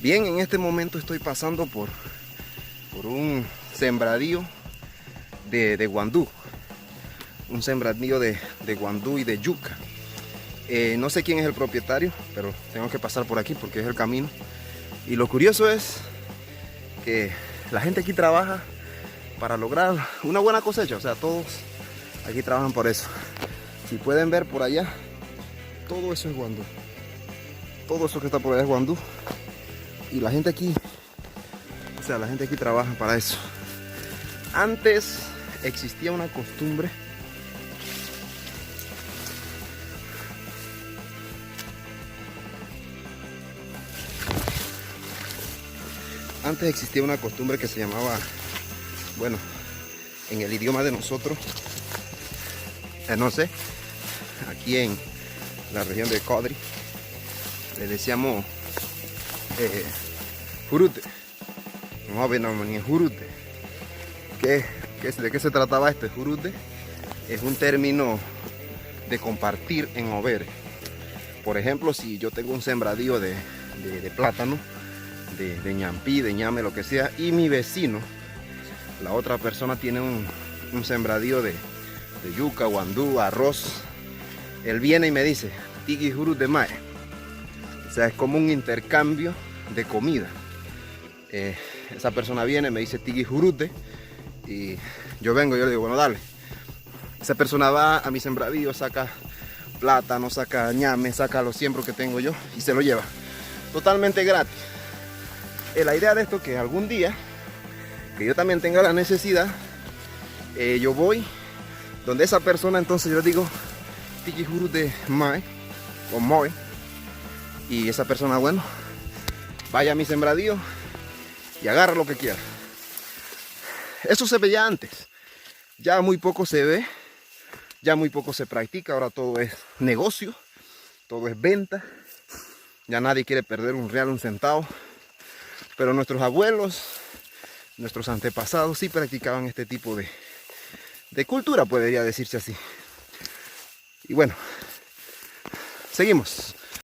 Bien, en este momento estoy pasando por un sembradío de guandú. Un sembradío de guandú y de yuca. No sé quién es el propietario, pero tengo que pasar por aquí porque es el camino. Y lo curioso es que la gente aquí trabaja para lograr una buena cosecha. O sea, todos aquí trabajan por eso. Si pueden ver por allá, todo eso es guandú. Todo eso que está por allá es guandú. Y la gente aquí, o sea, la gente aquí trabaja para eso. Antes existía una costumbre que se llamaba, bueno, en el idioma de nosotros, no sé, aquí en la región de Codri, le decíamos jurute. No, no, ni jurute. ¿De qué se trataba esto? Jurute es un término de compartir en over. Por ejemplo, si yo tengo un sembradío de plátano, de ñampí, de ñame, lo que sea, y mi vecino, la otra persona, tiene un sembradío de yuca, guandú, arroz, él viene y me dice tigi jurute mae. O sea, es como un intercambio de comida. Esa persona viene, me dice tigi jurute, y yo vengo y yo le digo, bueno, dale. Esa persona va a mi sembradío, saca plátano, saca ñame, saca los siembros que tengo yo y se lo lleva totalmente gratis. La idea de esto es que algún día que yo también tenga la necesidad, yo voy donde esa persona, entonces yo digo tiki jurute mae o moy, y esa persona, bueno, vaya a mi sembradío y agarra lo que quiera. Eso se veía antes, ya muy poco se ve, ya muy poco se practica. Ahora todo es negocio, todo es venta, ya nadie quiere perder un real, un centavo. Pero nuestros abuelos, nuestros antepasados sí practicaban este tipo de cultura, podría decirse así. Y bueno, seguimos.